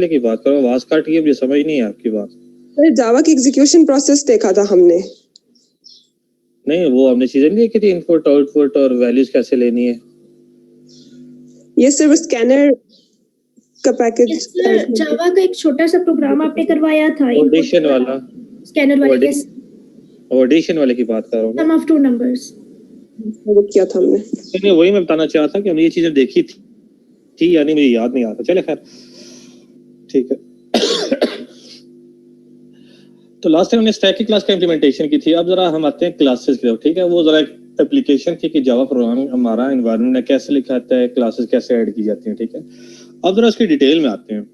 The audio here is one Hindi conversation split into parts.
की बात करो, आवाज काट रही है, मुझे समझ नहीं है आपकी बात। जावा की एग्जीक्यूशन प्रोसेस देखा था हमने। नहीं, वो हमने चीजें नहीं देखी थी, इनपुट आउटपुट और वैल्यूज कैसे लेनी है। ये सिर्फ स्कैनर का पैकेज। जावा का एक छोटा सा प्रोग्राम आपने करवाया था, ऑडिशन वाला, स्कैनर वाले के ऑडिशन वाले की बात कर रहा हूँ। सम ऑफ टू नंबर्स वो किया था हमने। नहीं, वही मैं बताना चाह रहा था कि हमने ये चीजें देखी थी यानी मुझे याद नहीं आता। चले खैर, ठीक है। तो लास्ट टाइम हमने स्टैक की क्लास का इम्प्लीमेंटेशन की थी। अब जरा हम आते हैं क्लासेस की तरफ, ठीक है। वो जरा एक एप्लीकेशन थी कि जावा प्रोग्राम हमारा एनवायरनमेंट में कैसे लिखा जाता है, क्लासेस कैसे ऐड की जाती हैं, ठीक है। अब जरा उसकी डिटेल में आते हैं।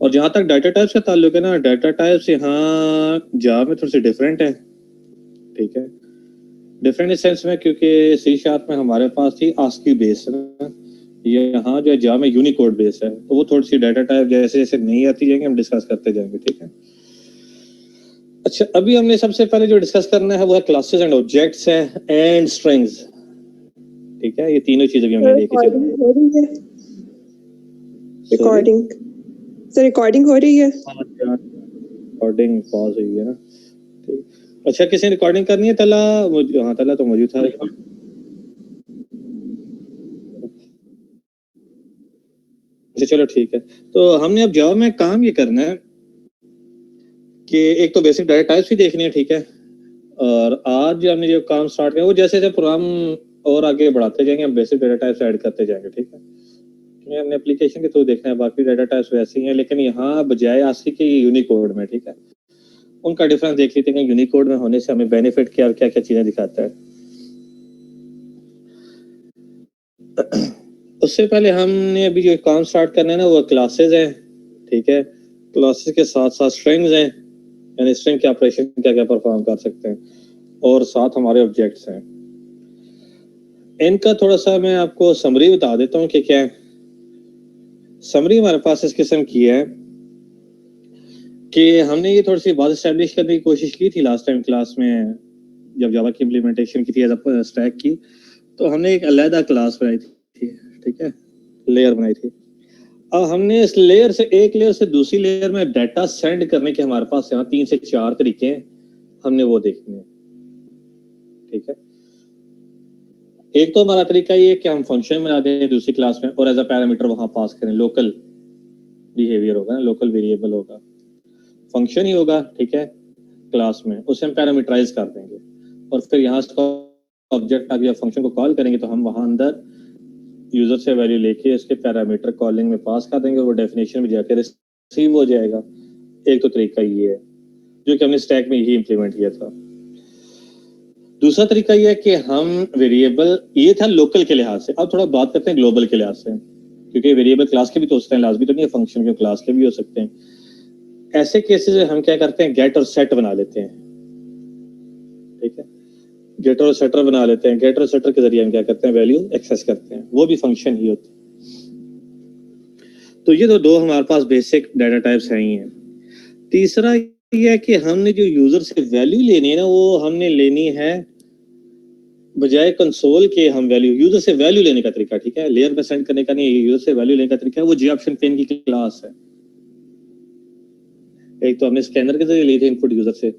और जहां तक डाटा टाइप्स का ताल्लुक है ना, डाटा टाइप्स यहाँ जावा में थोड़ी सी डिफरेंट है, ठीक है। डिफरेंट इस सेंस में क्योंकि C# में हमारे पास थी आस्की बेस है, यहाँ जो है जावा में यूनिकोड बेस है। तो वो थोड़ी सी डाटा टाइप जैसे जैसे नहीं आती जाएंगे हम डिस्कस करते जाएंगे, ठीक है। अच्छा, अभी हमने सबसे पहले जो डिस्कस करना है वो है क्लासेस एंड ऑब्जेक्ट्स है एंड स्ट्रिंग्स, ठीक है। ये तीनों चीजें भी हमने लेके चलनी है। रिकॉर्डिंग सर, रिकॉर्डिंग हो रही है। रिकॉर्डिंग पॉज हुई है ना, ठीक। अच्छा, किसी ने रिकॉर्डिंग करनी है? तला, हाँ तला तो मौजूद था। अच्छा चलो ठीक है। तो हमने अब जावा में काम ये करना है कि एक तो बेसिक डाटा टाइप्स भी देखनी है, ठीक है। और आज जो हमने जो काम स्टार्ट किया वो जैसे जैसे प्रोग्राम और आगे बढ़ाते जाएंगे हम बेसिक डाटा टाइप्स ऐड करते जाएंगे, ठीक है। ये हमने एप्लीकेशन के थ्रू देखना है, बाकी डाटा टाइप्स वैसे ही हैं, लेकिन यहाँ बजाय आस्की के यूनिकोड में, ठीक है। उनका डिफरेंस देख लेते हैं, यूनिकोड में होने से हमें बेनिफिट क्या क्या क्या चीजें दिखाता है। उससे पहले हमने अभी जो काम स्टार्ट करना है ना वो क्लासेस है, ठीक है। क्लासेस के साथ साथ स्ट्रिंग्स हैं, यानी स्ट्रिंग के ऑपरेशन क्या क्या परफॉर्म कर सकते हैं, और साथ हमारे ऑब्जेक्ट्स हैं। इनका थोड़ा सा मैं आपको समरी बता देता हूँ कि क्या है। समरी हमारे पास इस किस्म की है कि हमने ये थोड़ी सी बात एस्टेब्लिश करने की कोशिश की थी लास्ट टाइम क्लास में, जब जावा की इम्प्लीमेंटेशन की थी एज अ स्टैक की। तो हमने एक अलग क्लास बनाई थी, ठीक है, लेयर बनाई थी। अब हमने इस लेयर से एक लेयर से दूसरी लेयर में डाटा सेंड करने के हमारे पास यहाँ 3 से 4 तरीके हैं, हमने वो देखने हैं, ठीक है। एक तो हमारा तरीका ये कि हम फंक्शन बना दें दूसरी क्लास में और एज अ पैरामीटर वहां पास करें, लोकल बिहेवियर होगा ना, लोकल वेरिएबल होगा, फंक्शन ही होगा, ठीक है, क्लास में। उसे हम पैरामीटराइज कर देंगे और फिर यहाँ ऑब्जेक्ट आगे फंक्शन को कॉल करेंगे तो हम वहां अंदर यूजर से वैल्यू लेके इसके पैरामीटर कॉलिंग में पास कर देंगे, वो डेफिनेशन में जाकर रिसीव हो जाएगा। एक तो तरीका ये है जो कि हमने स्टैक में ही इम्प्लीमेंट किया था। दूसरा तरीका ये है कि हम वेरिएबल, ये था लोकल के लिहाज से। अब थोड़ा बात करते हैं ग्लोबल के लिहाज से, क्योंकि वेरिएबल क्लास के भी तो हो सकते हैं, लाजमी तो नहीं है फंक्शन के क्लास के भी हो सकते हैं। ऐसे केसेस में हम क्या करते हैं, गेट और सेट बना लेते हैं, ठीक है। गेटर और सेटर बना लेते हैं। गेटर और सेटर के जरिए हम क्या करते हैं, वैल्यू एक्सेस करते हैं, वो भी फंक्शन ही होते हैं। तो ये तो दो हमारे पास बेसिक डाटा टाइप्स हैं ही हैं। तीसरा ये है कि हमने जो यूजर से वैल्यू लेनी है ना, वो हमने लेनी है बजाय कंसोल के, हम वैल्यू यूजर से वैल्यू लेने का तरीका, ठीक है, लेयर में सेंड करने का नहीं, यूजर से वैल्यू लेने का तरीका है वो जी ऑप्शन पेन की क्लास है। एक तो हमने स्कैनर के जरिए ली थी इनपुट यूजर से,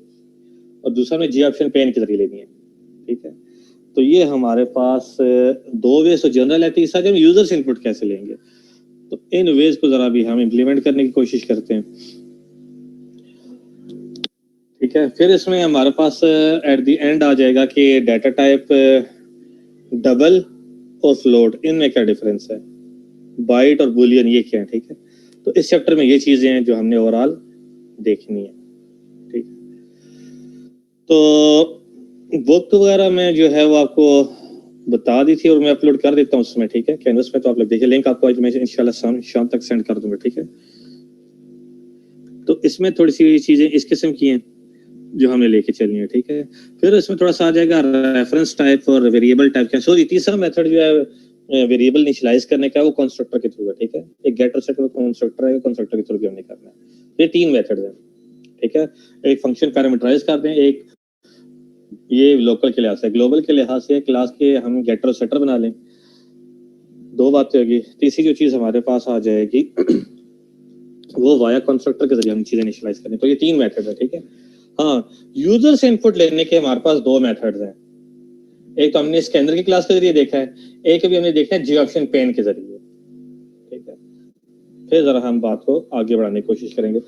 और दूसरा हमें जी ऑप्शन पेन के जरिए लेनी है, ठीक है। तो ये हमारे पास दो वेज तो जनरल है। तीसरा जब यूजर से इनपुट कैसे लेंगे, तो इन वेज को जरा भी हम इम्प्लीमेंट करने की कोशिश करते हैं, ठीक है। फिर इसमें हमारे पास एट द एंड आ जाएगा कि डाटा टाइप डबल और फ्लोट, इनमें क्या डिफरेंस है, बाइट और बुलियन ये क्या है, ठीक है। तो इस चैप्टर में ये चीजें हैं जो हमने ओवरऑल देखनी है, ठीक। तो बुक वगैरह में जो है वो आपको बता दी थी और मैं अपलोड कर देता हूँ उसमें, ठीक है, कैनवस में। तो आप लोग देखिए, लिंक आपको आज मैं इंशाल्लाह शाम तक सेंड कर दूंगा, ठीक है। तो इसमें थोड़ी सी चीजें इस किस्म की हैं जो हमें लेके चलनी है, ठीक है। फिर इसमें थोड़ा सा आ जाएगा रेफरेंस टाइप और वेरिएबल टाइप का। सॉरी, तीसरा मेथड जो है वेरिएबल इनिशियलाइज करने का, वो कंस्ट्रक्टर के थ्रू है, ठीक है। एक गेटर सेट में कंस्ट्रक्टर है, कंस्ट्रक्टर के थ्रू भी हमने करना है। ये 3 मेथड है, ठीक है। एक फंक्शन पैरामीटराइज कर दें, एक ये लोकल के लिहाज से, ग्लोबल के लिहाज से क्लास के हम गेटर और सेटर बना लें। 2 बातें होगी। तीसरी जो चीज हमारे पास आ जाएगी वो वाया कंस्ट्रक्टर के जरिए हम चीजें इनिशियलाइज करें। तो ये 3 मेथड है, ठीक है। हाँ, यूजर से इनपुट लेने के हमारे पास 2 मेथड्स हैं। एक तो हमने स्कैनर की क्लास के जरिए देखा है, एक अभी हमने देखा है जियोऑप्शन पेन के जरिए, ठीक है। फिर जरा हम बात को आगे बढ़ाने की कोशिश करेंगे।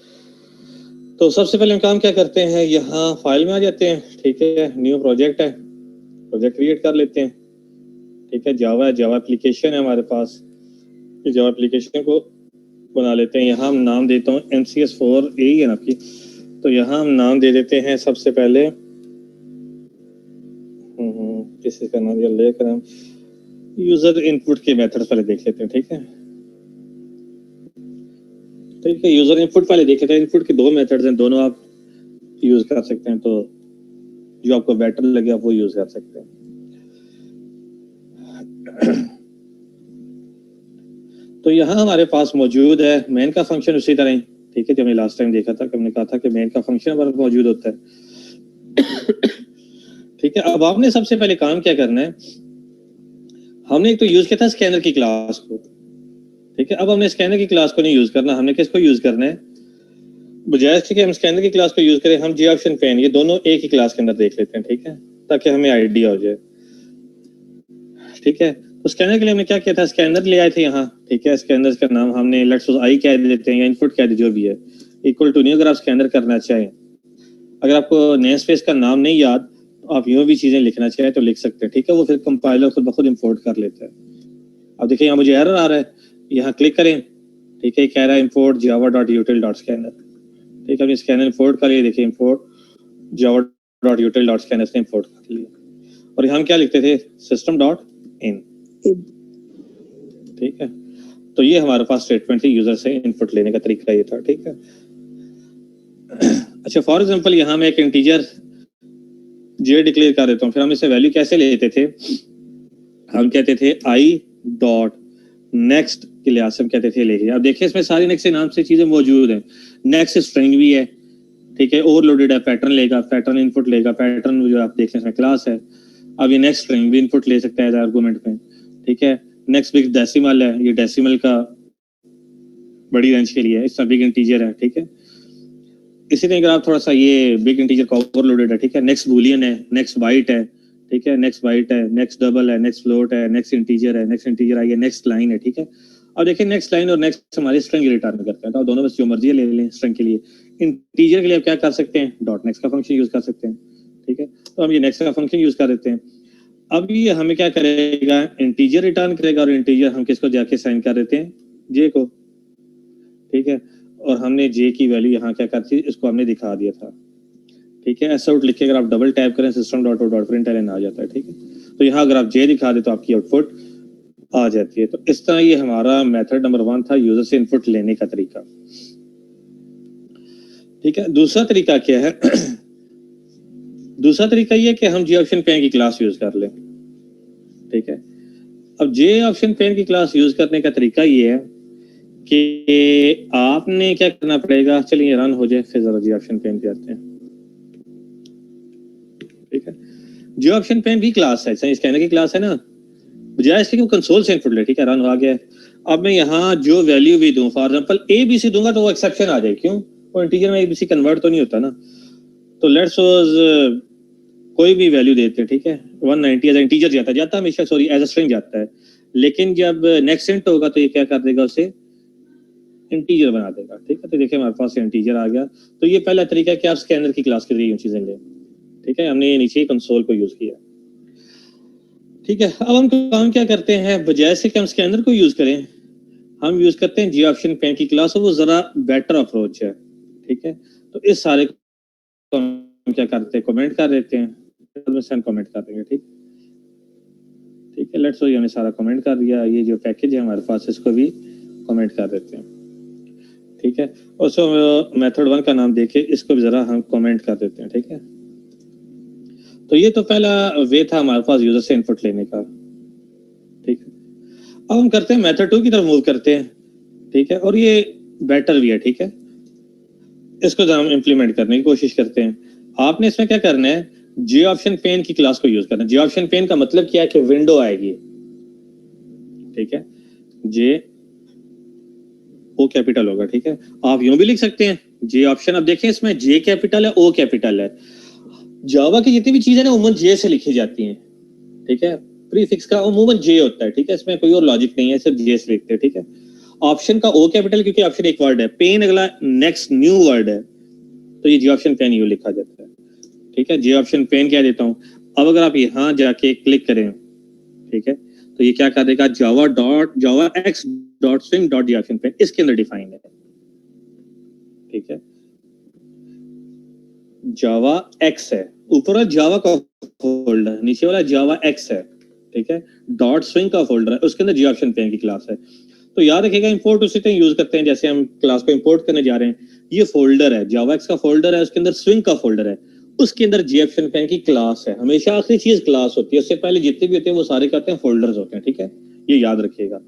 तो सबसे पहले हम काम क्या करते हैं, यहाँ फाइल में आ जाते हैं, ठीक है। न्यू प्रोजेक्ट है, प्रोजेक्ट क्रिएट कर लेते हैं, ठीक है। जावा एप्लीकेशन है हमारे पास, जावा एप्लीकेशन को बना लेते हैं। यहाँ हम नाम देता हूँ MCS4 यही है ना आपकी, तो यहाँ हम नाम दे देते हैं सबसे पहले किसी का नाम लेकर हम यूजर इनपुट के मेथड पहले देख लेते हैं, ठीक है। ठीक है, यूजर इनपुट पहले देख लेते हैं। इनपुट के 2 मेथड्स हैं, दोनों आप यूज कर सकते हैं, तो जो आपको बेटर लगे आप वो यूज कर सकते हैं। तो यहाँ हमारे पास मौजूद है मेन का फंक्शन उसी तरह ही, ठीक है। जो हमने लास्ट टाइम देखा था कि हमने कहा था कि मेन का फंक्शन हमारे पास मौजूद होता है, ठीक है। अब आपने सबसे पहले काम क्या करना है, हमने एक तो यूज किया था स्कैनर की क्लास को, ठीक है। अब हमने स्कैनर की क्लास को नहीं यूज करना, हमने किसको यूज करना है, बजाय इसके कि हम स्कैनर की क्लास को यूज करें, हम जियोऑप्शन पेन ये दोनों एक ही क्लास के अंदर देख लेते हैं, ठीक है, ताकि हमें आइडिया हो जाए, ठीक है। तो स्कैनर के लिए हमने क्या किया था, स्कैनर ले आए थे यहाँ, ठीक है। स्कैनर का नाम हमने लेट्स सपोज आई कह देते हैं या इनपुट कह दे, जो भी है, इक्वल टू न्यू। अगर आप स्कैनर करना चाहें, अगर आपको नेम स्पेस का नाम नहीं याद, तो आप यूं भी चीजें लिखना चाहें तो लिख सकते हैं, ठीक है। वो फिर कंपाइलर खुद ब खुद इंपोर्ट कर लेता है। अब देखिए यहाँ मुझे एरर आ रहा है, यहाँ क्लिक करें, ठीक है। कह रहा है import java.util.scanner, ठीक है। हमने स्कैनर इंपोर्ट कर लिया, देखिए import java.util.scanner से इंपोर्ट कर लिया। और यहाँ हम क्या लिखते थे, system.in, ठीक है। तो ये हमारे पास स्टेटमेंट थी, यूजर से इनपुट लेने का तरीका ये था, ठीक है। अच्छा, फॉर एग्जांपल यहाँ मैं एक इंटीजर जे डिक्लेयर कर देता हूँ, फिर हम इसे वैल्यू कैसे लेते थे, हम कहते थे आई डॉट नेक्स्ट के लिहाज से हम कहते थे लेके। अब देखिए इसमें सारी नेक्स्ट के नाम से चीजें मौजूद हैं, नेक्स्ट स्ट्रिंग भी है, ठीक है, ओवरलोडेड है, पैटर्न लेगा, पैटर्न इनपुट लेगा, पैटर्न जो आप देख रहे हैं इसमें क्लास है। अब ये नेक्स्ट स्ट्रिंग भी इनपुट ले सकता है आर्गुमेंट में, ठीक है। नेक्स्ट बिग डेसिमल है, ये डेसिमल का बड़ी रेंज के लिए है, इसका बिग इंटीजर है, ठीक है। इसी तरह अगर आप थोड़ा सा ये बिग इंटीजर का ओवरलोडेड है, ठीक है। नेक्स्ट बूलियन है, नेक्स्ट बाइट है, ठीक है, नेक्स्ट बाइट है, नेक्स्ट डबल है, नेक्स्ट फ्लोट है, नेक्स्ट इंटीजर है, नेक्स्ट इंटीजर आई है, नेक्स्ट लाइन है, ठीक है। अब देखिए नेक्स्ट लाइन और नेक्स्ट हमारी स्ट्रिंग रिटर्न करते हैं, तो आप दोनों में जो मर्जी ले लें। स्ट्रिंग के लिए, इंटीजर के लिए आप क्या कर सकते हैं, डॉट नेक्स्ट का फंक्शन यूज कर सकते हैं, ठीक है। तो हम ये नेक्स्ट का फंक्शन यूज कर देते हैं। अब ये हमें क्या करेगा, इंटीजर रिटर्न करेगा, और इंटीजर हम किसको जाके साइन कर देते हैं, जे को, ठीक है। और हमने जे की वैल्यू यहाँ क्या करती है, इसको हमने दिखा दिया था, ठीक है। ऐसा आउट लिख के अगर आप डबल टाइप करें system.out.println आ जाता है, ठीक है। तो यहाँ अगर आप जे दिखा दे तो आपकी आउटपुट आ जाती है। तो इस तरह ये हमारा मेथड नंबर 1 था, यूजर से इनपुट लेने का तरीका, ठीक है। दूसरा तरीका क्या है, दूसरा तरीका ये कि हम जियोऑप्शन पेन की क्लास यूज कर लें, ठीक है। अब जियोऑप्शन पेन की क्लास यूज करने का तरीका ये है कि आपने क्या करना पड़ेगा, चलिए रन हो जाए, फिर जरा जियोऑप्शन पेन पे आते हैं, ठीक है। जियोऑप्शन पेन भी क्लास है, स्कैनर की क्लास है ना, बजाय इसके कि वो कंसोल से इनपुट ले, ठीक है, रन हो गया। अब मैं यहाँ जो वैल्यू भी दूं, फॉर एग्जांपल ABC दूंगा तो वो एक्सेप्शन आ जाए, क्यों, वो इंटीजर में ABC कन्वर्ट तो नहीं होता ना। तो लेट्स सपोज कोई भी वैल्यू देते हैं, ठीक है, 190 एज इंटीजर जाता हमेशा, सॉरी एज अ स्ट्रिंग जाता है, लेकिन जब नेक्स्ट इंट होगा तो ये क्या कर देगा, उसे इंटीजर बना देगा, ठीक है। तो देखिए हमारे पास इंटीजर आ गया। तो ये पहला तरीका है कि आप स्कैनर की क्लास के जरिए चीजें लें, ठीक है। हमने नीचे कंसोल को यूज किया, ठीक है। अब हम काम क्या करते हैं, बजाय से कि हम स्कैनर को यूज करें, हम यूज करते हैं जियोऑप्शन पेन की क्लास, और वो जरा बेटर अप्रोच है, ठीक है। तो इस सारे को हम क्या करते हैं, कमेंट कर देते हैं, कमेंट कर देंगे, ठीक, ठीक है। लेट्स सपोज हमने सारा कमेंट कर दिया, ये जो पैकेज है हमारे पास इसको भी कमेंट कर देते हैं, ठीक है। और सो मेथड 1 का नाम देके इसको भी जरा हम कमेंट कर देते हैं, ठीक है। तो ये तो पहला वे था हमारे पास यूजर से इनपुट लेने का, ठीक है। अब हम करते हैं मेथड 2 की तरफ मूव करते हैं, ठीक है। और ये बेटर भी है, ठीक है। इसको हम इम्प्लीमेंट करने की कोशिश करते हैं। आपने इसमें क्या करना है, जियोऑप्शन पेन की क्लास को यूज करना है। जियोऑप्शन पेन का मतलब क्या है कि विंडो आएगी, ठीक है, जे ओ कैपिटल होगा, ठीक है। आप यूं भी लिख सकते हैं जे ऑप्शन, अब देखें इसमें जे कैपिटल है, ओ कैपिटल है। जावा की जितनी भी चीजें ना उमूमन जे से लिखी जाती हैं, ठीक है। प्रीफिक्स का उमूमन जे होता है, ठीक है, इसमें कोई और लॉजिक नहीं है, सिर्फ जे से लिखते हैं, ठीक है। ऑप्शन का ओ कैपिटल क्योंकि ऑप्शन एक वर्ड है, पेन अगला नेक्स्ट न्यू वर्ड है, तो ये जे ऑप्शन पेन यू लिखा जाता है, ठीक है। जे ऑप्शन पेन कह देता हूँ। अब अगर आप यहाँ जाके क्लिक करें, ठीक है, तो ये क्या कर देगा, जावा x dot swing dot J option pen, इसके अंदर डिफाइन है, ठीक है। जावा एक्स है, ऊपर वाला जावा का फोल्डर, नीचे वाला जावा एक्स है, ठीक है। डॉट स्विंग का फोल्डर है, उसके अंदर जी ऑप्शन पेन की क्लास है। तो याद रखिएगा इंपोर्ट उसी तरह यूज करते हैं जैसे हम क्लास को इंपोर्ट करने जा रहे हैं। ये फोल्डर है, जावा एक्स का फोल्डर है, उसके अंदर स्विंग का फोल्डर है, उसके अंदर जी ऑप्शन पेन की क्लास है। हमेशा आखिरी चीज क्लास होती है, उससे पहले जितने भी होते हैं वो सारे कहते हैं फोल्डर्स होते हैं, ठीक है। ये याद रखिएगा,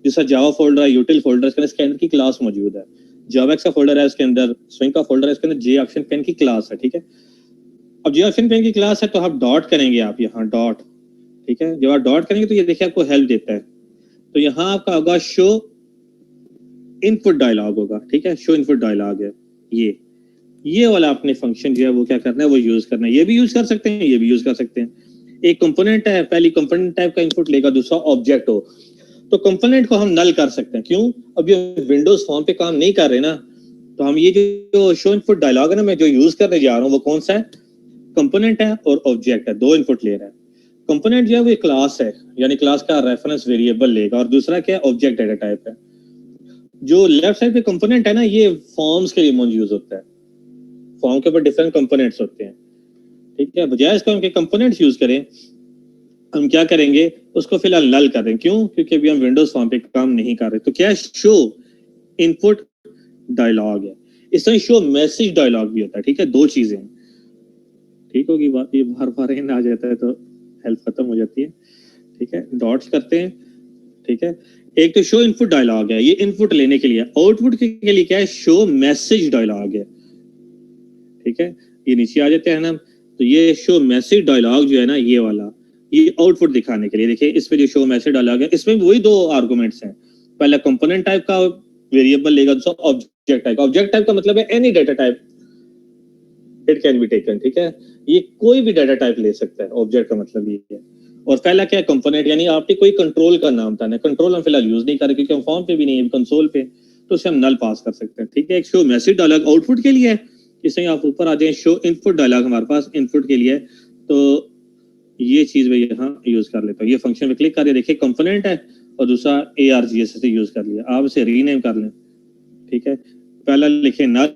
जैसा जावा फोल्डर है, यूटिल फोल्डर, इसके अंदर की क्लास मौजूद है। जावा एक्स का फोल्डर है, उसके अंदर स्विंग का फोल्डर है, इसके अंदर जे ऑप्शन पेन की क्लास है, ठीक है। अब जे ऑप्शन पेन की क्लास है तो आप डॉट करेंगे, आप यहाँ डॉट, ठीक है। जब आप डॉट करेंगे तो ये देखिए आपको हेल्प देता है, तो यहाँ आपका होगा शो इनपुट डायलॉग होगा, ठीक है। शो इनपुट डायलॉग है, ये वाला अपने फंक्शन जो है वो क्या करना है, वो यूज करना है। ये भी यूज कर सकते हैं, ये भी यूज कर सकते हैं। एक कंपोनेंट है, पहली कंपोनेंट टाइप का इनपुट लेगा, दूसरा ऑब्जेक्ट हो, तो कंपोनेंट को हम नल कर सकते हैं। क्यों? अब ये विंडोज फॉर्म पे काम नहीं कर रहे ना, तो हम ये जो शो इनपुट डायलॉग है ना, मैं जो यूज करने जा रहा हूँ वो कौन सा है, कंपोनेंट है और ऑब्जेक्ट है, दो इनपुट ले रहा है। कंपोनेंट जो है वो क्लास है, यानी क्लास का रेफरेंस वेरिएबल लेगा, और दूसरा क्या है, ऑब्जेक्ट डाटा टाइप है। जो लेफ्ट साइड पे कंपोनेंट है ना, ये फॉर्म्स के लिए यूज होता है, फॉर्म के ऊपर डिफरेंट कंपोनेंट्स होते हैं, ठीक है। बजाय इसको हम कंपोनेंट्स यूज करें, हम क्या करेंगे, उसको फिलहाल नल कर दें। क्यों? क्योंकि अभी हम विंडोज फॉर्म पे काम नहीं कर रहे। तो क्या है, शो इनपुट डायलॉग है। इस तरह शो मैसेज डायलॉग भी होता है, ठीक है। दो चीजें, ठीक होगी बात। ये बार बार इन आ जाता है तो हेल्प खत्म हो जाती है, ठीक है। डॉट्स करते हैं, ठीक है। एक तो शो इनपुट डायलॉग है, ये इनपुट लेने के लिए। आउटपुट के लिए क्या है, शो मैसेज डायलॉग है, ठीक है। ये नीचे आ जाते हैं ना, तो ये शो मैसेज डायलॉग जो है ना, ये वाला, ये आउटपुट दिखाने के लिए। देखिए इसमें जो शो मैसेज डायलॉग है, इसमें वही दो आर्गुमेंट्स हैं। पहला कंपोनेंट टाइप का वेरिएबल लेगा, दूसरा ऑब्जेक्ट टाइप। ऑब्जेक्ट टाइप का मतलब है any data type it can be taken, ठीक है। ये कोई भी डाटा टाइप ले सकता है, ऑब्जेक्ट का मतलब ये है। और पहला क्या है, कंपोनेंट, यानी आपने कोई कंट्रोल का नाम था ना, कंट्रोल हम फिलहाल यूज नहीं कर रहे क्योंकि हम फॉर्म पे भी नहीं है, कंसोल पे, तो उसे हम नल पास कर सकते हैं, ठीक है। एक शो मैसेज डायलॉग आउटपुट के लिए है, इसमें आप ऊपर आ जाए, शो इनपुट डायलॉग हमारे पास इनपुट के लिए है। तो ये चीज मैं यहाँ यूज कर लेता हूँ। ये फंक्शन पे क्लिक करिए, देखिए कंपोनेंट है, और दूसरा ARGS से यूज कर लिया। आप इसे रीनेम कर लें, ठीक है। पहला लिखे नल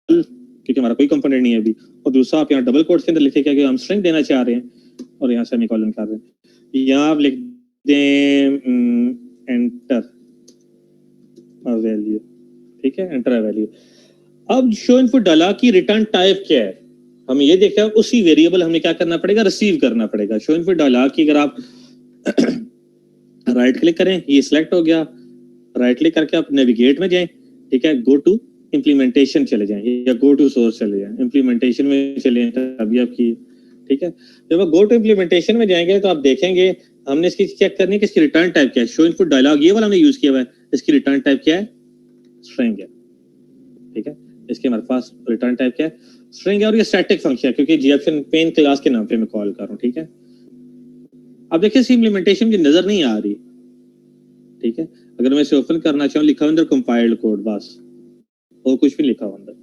क्योंकि हमारा कोई कंपोनेंट नहीं है अभी, और दूसरा आप यहाँ डबल कोट्स के अंदर लिखे क्या कि हम स्ट्रिंग देना चाह रहे हैं, और यहाँ सेमीकोलन कर रहे हैं। यहाँ आप लिख दें एंटर अ वैल्यू, ठीक है, एंटर अ वैल्यू। अब शो इनपुट डाला कि रिटर्न टाइप क्या है, हमें ये देखा है, उसी वेरिएबल हमें क्या करना पड़ेगा, रिसीव करना पड़ेगा। शो इनपुट डाला कि अगर आप राइट क्लिक करें, ये सिलेक्ट हो गया, राइट क्लिक करके आप नेविगेट में जाएं, ठीक है, गो टू इंप्लीमेंटेशन चले जाएं या गो टू सोर्स चले जाएं। इंप्लीमेंटेशन में चले अभी आपकी, ठीक है। जब आप गो टू इंप्लीमेंटेशन में जाएंगे तो आप देखेंगे हमने इसकी चेक करनी है कि इसकी रिटर्न टाइप क्या है। शो इनपुट डायलॉग ये वाला हमने यूज किया हुआ है, इसकी रिटर्न टाइप क्या है, स्ट्रिंग है, ठीक है। इसके हमारे पास रिटर्न टाइप क्या है, स्ट्रिंग है, और ये स्टैटिक फंक्शन है क्योंकि जी ऑप्शन पेन क्लास के नाम पे मैं कॉल कर रहा हूँ, ठीक है। अब देखिए इस इंप्लीमेंटेशन की नजर नहीं आ रही, ठीक है। अगर मैं इसे ओपन करना चाहूँ, लिखा अंदर कंपाइल्ड कोड, बस, और कुछ भी लिखा हुआ अंदर,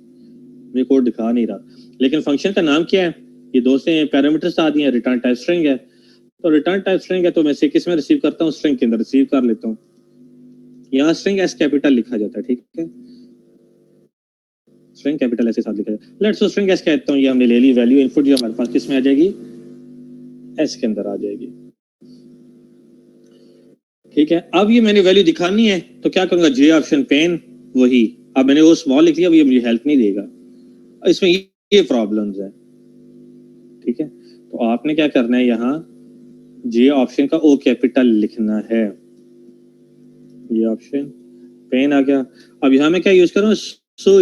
मैं कोड दिखा नहीं रहा। लेकिन फंक्शन का नाम क्या है, ये दो से पैरामीटर्स आ दिए हैं, रिटर्न टाइप स्ट्रिंग है। तो रिटर्न टाइप स्ट्रिंग है तो मैं इसे किस में रिसीव करता हूँ, स्ट्रिंग के अंदर रिसीव कर लेता हूँ। यहाँ स्ट्रिंग एस कैपिटल लिखा जाता है, ठीक है। स्ट्रिंग कैपिटल ऐसे साथ लिखा जाता है। लेट्स स्ट्रिंग एस कहता हूँ, ये हमने ले ली वैल्यू, इनपुट जो हमारे पास किस में आ जाएगी, एस के अंदर आ जाएगी, ठीक है। अब ये मैंने वैल्यू दिखानी है तो क्या करूंगा, जे ऑप्शन पेन, वही। अब मैंने वो स्मॉल लिख लिया, अब ये मुझे हेल्प नहीं देगा, इसमें ये प्रॉब्लम्स है, ठीक है। तो आपने क्या करना है, यहाँ जे ऑप्शन का ओ कैपिटल लिखना है, ये ऑप्शन पेन आ गया। अब यहाँ मैं क्या यूज करूँ,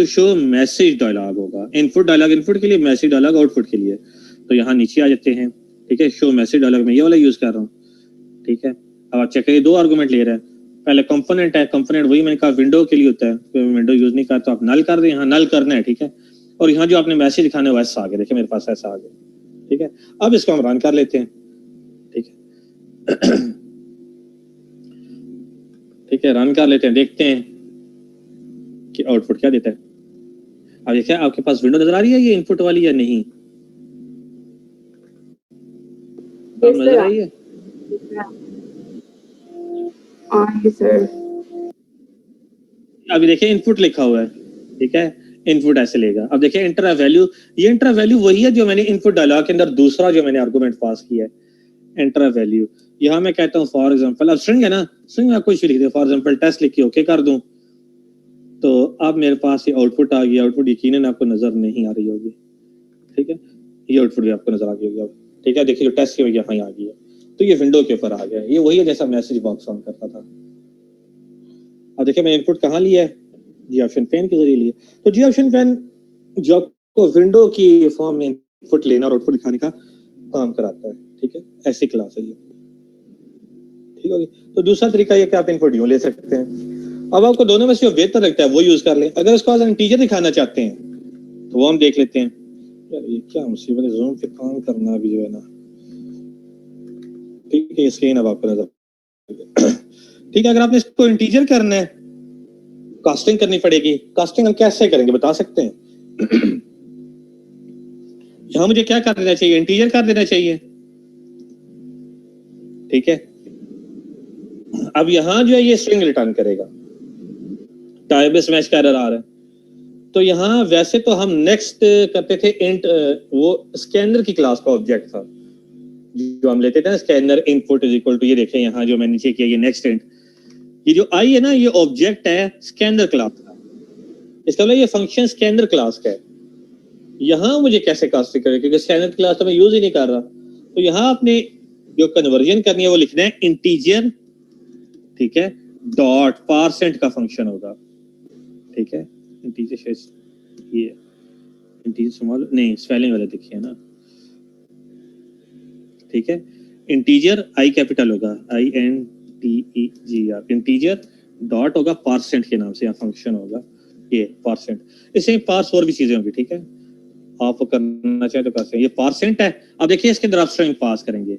शो मैसेज डायलॉग होगा, इनपुट डायलॉग इनपुट के लिए, मैसेज डायलॉग आउटपुट के लिए। तो यहाँ नीचे आ जाते हैं, ठीक है। शो मैसेज डायलॉग में ये वाला यूज कर रहा हूँ, ठीक है। अब आप चेक करिए, दो आर्गुमेंट ले रहा है, पहले कंपोनेंट है, कंपोनेंट वही मैंने कहा विंडो के लिए होता है, तो विंडो यूज नहीं करता तो आप नल कर दें, यहाँ नल करना है, ठीक है। और यहाँ जो आपने मैसेज दिखाना है वैसा आ गया, देखिए मेरे पास ऐसा आ गया, ठीक है। अब इसको हम रन कर लेते हैं, ठीक है। ठीक है, रन कर लेते हैं, देखते हैं कि आउटपुट क्या देता है। अब देखिए आपके पास विंडो नजर आ रही है ये इनपुट वाली या नहीं, अब नजर आई है? सर अभी देखिए इनपुट लिखा हुआ है, ठीक है, इनपुट ऐसे लेगा। अब देखिए इंटर अ वैल्यू, ये इंटर अ वैल्यू वही है जो मैंने इनपुट डाला के अंदर दूसरा जो मैंने आर्गुमेंट पास किया है, एंटर अ वैल्यू। यहाँ मैं कहता हूँ फॉर एग्जांपल, अब स्ट्रिंग है ना, स्ट्रिंग में कुछ लिख दे, फॉर एग्जांपल टेस्ट लिख के ओके कर दूं, तो अब मेरे पास ये आउटपुट आ गया। आउटपुट यकीनन आपको नजर नहीं आ रही होगी, ठीक है, ये आउटपुट भी आपको नजर आ गई होगी अब, ठीक है। देखिए जो टेस्ट की यहाँ आ गई है, तो ये विंडो के ऊपर आ गया, ये वही है जैसा मैसेज बॉक्स ऑन करता था। अब देखिए मैं इनपुट कहाँ लिया है, जी ऑप्शन पेन के जरिए लिया। तो जी ऑप्शन पेन जो आपको विंडो की फॉर्म में इनपुट लेना और आउटपुट दिखाने का काम कराता है, ठीक है, ऐसी क्लास है ये, ठीक होगी। तो दूसरा तरीका ये कि आप इनपुट यूं ले सकते हैं। अब आपको दोनों में से जो बेहतर लगता है वो यूज कर लें। अगर इसको एज इंटीजर दिखाना चाहते हैं तो वो हम देख लेते हैं। यार ये क्या मुसीबत है, ज़ूम पे काम करना भी जो है ना, ठीक है, स्क्रीन अब आपको नजर, ठीक है। अगर आपने इसको इंटीजर करना है, कास्टिंग करनी पड़ेगी। कास्टिंग हम कैसे करेंगे बता सकते हैं? यहां मुझे क्या कर देना चाहिए, इंटीजर कर देना चाहिए, ठीक है। अब यहां जो है ये स्ट्रिंग रिटर्न करेगा, टाइप स्मैश का एरर आ रहा है। तो यहाँ वैसे तो हम नेक्स्ट करते थे इंट, वो स्कैनर की क्लास का ऑब्जेक्ट था जो हम लेते थे ना, scanner input is equal to, ये देखें यहाँ जो मैंने नीचे किया ये नेक्स्ट इंट, ये जो आई है ना ये ऑब्जेक्ट है स्कैनर क्लास का, इसका मतलब ये फंक्शन स्कैनर क्लास का है। यहाँ मुझे कैसे कास्टिंग करें क्योंकि स्कैनर क्लास तो मैं यूज ही नहीं कर रहा। तो यहाँ आपने जो कन्वर्जन करनी है वो लिखना है इंटीजर, ठीक है, डॉट पारसेंट का फंक्शन होगा, ठीक है। इंटीजर ये इंटीजर स्मॉल नहीं, स्पेलिंग वाला देखिए ना, ठीक है। इंटीजर आई कैपिटल होगा, INTEGR, इंटीजर डॉट होगा पारसेंट के नाम से, यहाँ फंक्शन होगा ये पारसेंट। इससे पार्स और भी चीजें होंगी, ठीक है, आप करना चाहे तो कर सकते हैं। ये पारसेंट है। अब देखिए इसके अंदर आप स्ट्रिंग पास करेंगे,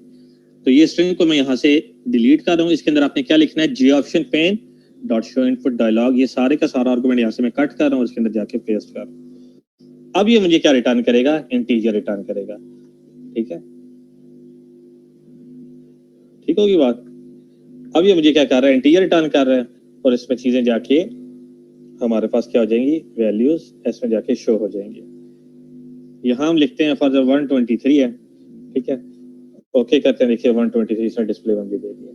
तो ये स्ट्रिंग को मैं यहाँ से डिलीट कर रहा हूँ। इसके अंदर आपने क्या लिखना है, G option pane dot show input dialog, ये सारे का सारा आर्गुमेंट यहाँ से मैं कट कर रहा हूँ, इसके अंदर जाके पेस्ट कर रहा हूँ। अब ये मुझे क्या रिटर्न करेगा, इंटीजर रिटर्न करेगा, ठीक है, ठीक होगी बात। अब ये मुझे क्या कर रहा है, इंटीजर रिटर्न कर रहा है, और इसमें चीजें जाके हमारे पास क्या हो जाएंगी, वैल्यूज इसमें जाके शो हो जाएंगी। यहाँ हम लिखते हैं फॉर द 123 है, ठीक है, ओके करते हैं, देखिए 123 इसमें डिस्प्ले बन के दे दिया,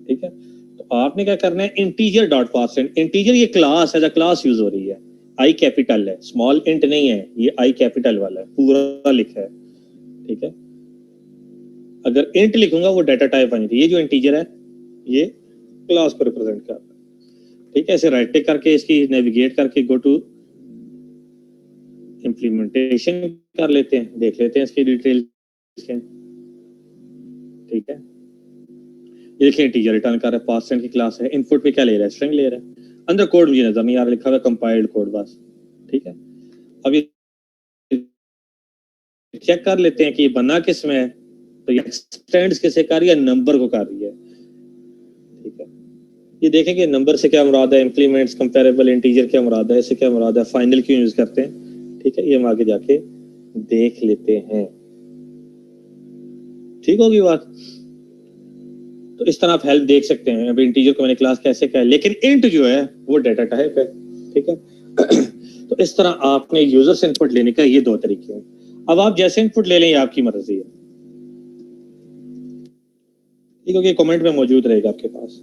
ठीक है। तो आपने क्या करना है, इंटीजर डॉट पारसेंट, इंटीजर ये क्लास है, क्लास यूज हो रही है, आई कैपिटल है, स्मॉल इंट नहीं है, ये आई कैपिटल वाला है, पूरा लिखा है, ठीक है। अगर इंट लिखूंगा वो डाटा टाइप बनी थी, ये जो इंटीजर है ये क्लास को रिप्रेजेंट कर रहा है, ठीक है। ऐसे राइट क्लिक करके इसकी नेविगेट करके गो टू इम्प्लीमेंटेशन कर लेते हैं, देख लेते हैं इसकी डिटेल, ठीक है। ये देखिए इंटीजर रिटर्न कर रहा है, पारसेंट की क्लास है, इनपुट पे क्या ले रहा है, स्ट्रिंग ले रहा है। अंदर कोड मुझे नजर नहीं आ रहा, लिखा हुआ कंपाइल्ड कोड बस, ठीक है। अब ये चेक कर लेते हैं कि ये बना किस में है, तो ये एक्सटेंड्स किसे कर रही है, नंबर को कर रही है, ठीक है। ये देखेंगे नंबर से क्या मुराद है, इंप्लीमेंट्स कंपेरेबल इंटीजर क्या मुराद है, इससे क्या मुराद है, फाइनल क्यों यूज करते हैं, ठीक है। ये हम आगे जाके देख लेते हैं, ठीक होगी बात। तो इस तरह आप हेल्प देख सकते हैं। अभी इंटीजर को मैंने क्लास कैसे कहा, लेकिन इंट जो है वो डाटा टाइप है, ठीक है। तो इस तरह आपने यूजर से इनपुट लेने का ये दो तरीके हैं। अब आप जैसे इनपुट ले लें ये आपकी मर्जी है, ठीक है, कमेंट में मौजूद रहेगा आपके पास,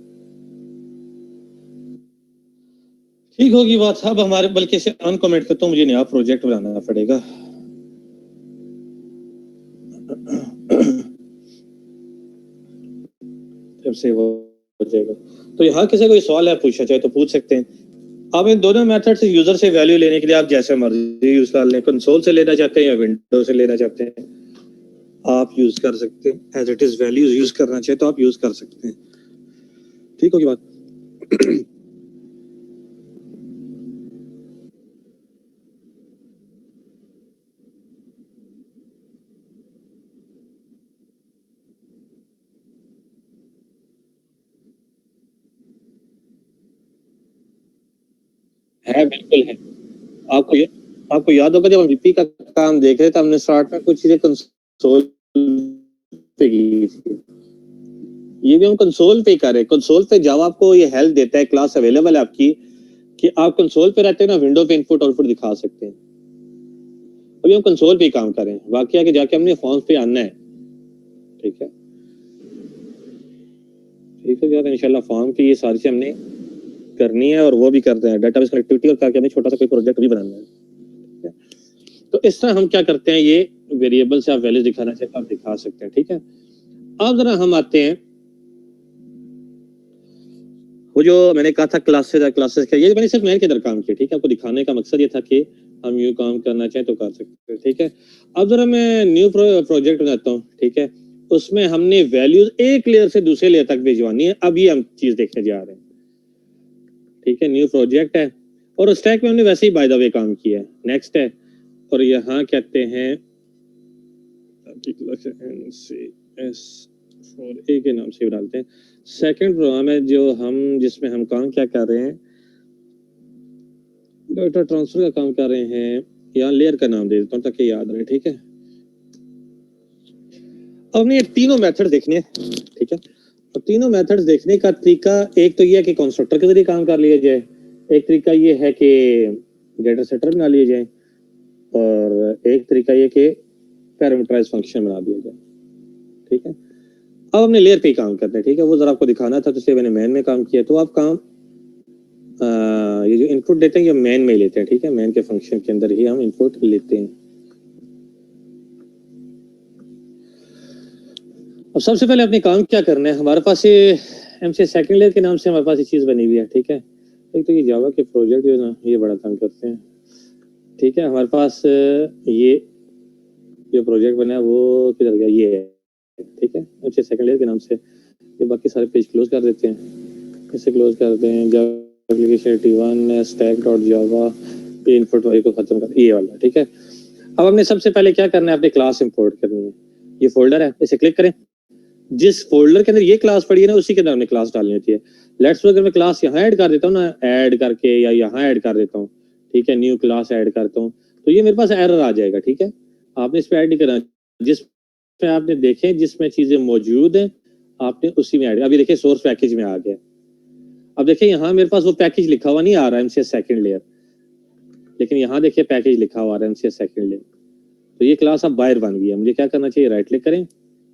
ठीक होगी बात। अब हमारे बल्कि से अनकमेंट करता हूं, मुझे नया प्रोजेक्ट बनाना पड़ेगा। से वो हो जाएगा। तो यहाँ किसी कोई सवाल है पूछना चाहे तो पूछ सकते हैं। आप इन दोनों मेथड से यूजर से वैल्यू लेने के लिए आप जैसे मर्जी यूज कर लें, कंसोल से लेना चाहते हैं या विंडो से लेना चाहते हैं आप यूज कर सकते हैं। As it is values use करना चाहे तो आप यूज कर सकते हैं, ठीक होगी बात? है, बिल्कुल है। आपको ये आपको याद होगा जब हम वीपी का काम देख रहे थे, हमने स्टार्ट में कुछ चीजें कंसोल पे की थी। ये भी हम कंसोल पे कर रहे हैं। कंसोल पे जावा आपको ये हेल्प देता है, क्लास अवेलेबल है आपकी कि आप कंसोल पे रहते हैं ना, विंडो पे इनपुट आउटपुट दिखा सकते हैं। अभी हम कंसोल पे ही काम कर रहे हैं, बाकी आगे जाके हमने फॉर्म पे आना है। ठीक है, ठीक है यार, इंशाल्लाह फॉर्म की ये सारी चीजें हमने करनी है और वो भी करते हैं, डेटाबेस कनेक्टिविटी और करके हमें छोटा सा कोई प्रोजेक्ट भी बनाना है। ठीक है? तो इस तरह हम क्या करते हैं, ये वेरिएबल से आप वैल्यूज दिखाना चाहते हैं आप दिखा सकते हैं। ठीक है, अब जरा हम आते हैं वो जो मैंने कहा था क्लासेस का, ये मैंने सिर्फ मैन के अंदर काम किया। ठीक है, आपको दिखाने का मकसद ये था कि हम यूं काम करना चाहें तो कर सकते हैं। ठीक है, अब जरा मैं न्यू प्रोजेक्ट बनाता हूँ। ठीक है, उसमें हमने वैल्यूज एक लेयर से दूसरे लेयर तक भिजवानी है। अब ये हम चीज देखने जा रहे हैं। ठीक है, न्यू प्रोजेक्ट है और स्टैक में हमने वैसे ही बाय द वे काम किया है। नेक्स्ट है और यहाँ कहते हैं NCS4A के नाम से डालते हैं। सेकंड प्रोग्राम है जो हम जिसमें हम काम क्या कर रहे हैं, डाटा ट्रांसफर का काम कर रहे हैं। यहाँ लेयर का नाम दे देता हूँ ताकि याद रहे। ठीक है, अब हमने ये तीनों मेथड देखने हैं। ठीक है, तो तीनों मेथड्स देखने का तरीका एक तो ये है कि कंस्ट्रक्टर के जरिए काम कर लिया जाए, एक तरीका ये है कि गेटर सेटर बना लिए जाए, और एक तरीका ये कि पैरामीटराइज फंक्शन बना दिया जाए। ठीक है, अब हमने लेयर पे ही काम करते हैं। ठीक है, वो जरा आपको दिखाना था तो इसलिए मैंने मैन में काम किया। तो आप काम ये जो इनपुट देते हैं ये मैन में लेते हैं। ठीक है, मैन के फंक्शन के अंदर ही हम इनपुट लेते हैं। अब सबसे पहले अपने काम क्या करना है, हमारे पास ये एमसीएस सेकंड लेयर के नाम से हमारे पास ये चीज बनी हुई है। ठीक है, एक तो ये जावा के प्रोजेक्ट जो है ना ये बड़ा काम करते हैं। ठीक है, हमारे पास ये जो प्रोजेक्ट बना है वो किधर गया, ये है। ठीक है, एमसीएस सेकंड लेयर के नाम से ये बाकी सारे पेज क्लोज कर देते हैं, इसे क्लोज करते हैं। जावा एप्लीकेशन 81 stack.java ये इनपुट वाले को खत्म कर, ये वाला। ठीक है, अब हमने सबसे पहले क्या करना है, अपनी क्लास इंपोर्ट करनी है। ये फोल्डर है, इसे क्लिक करें। जिस फोल्डर के अंदर ये क्लास पड़ी है ना उसी के अंदर हमें क्लास डालनी होती है। लेट्स अगर मैं क्लास यहाँ ऐड कर देता हूँ ना, ऐड करके या यहाँ ऐड कर देता हूँ। ठीक है, न्यू क्लास ऐड करता हूँ तो ये मेरे पास एरर आ जाएगा। ठीक है, आपने इस पर ऐड नहीं करना, जिसमें आपने देखे जिसमें चीजें मौजूद हैं आपने उसी में ऐड। अभी देखिए सोर्स पैकेज में आ गया। अब देखिए यहाँ मेरे पास वो पैकेज लिखा हुआ नहीं आ रहा एमसीएस सेकंड लेयर, लेकिन यहाँ देखिए पैकेज लिखा हुआ है एमसीएस सेकंड लेयर। तो ये क्लास अब बाहर बन गई है। मुझे क्या करना चाहिए, राइट क्लिक करें।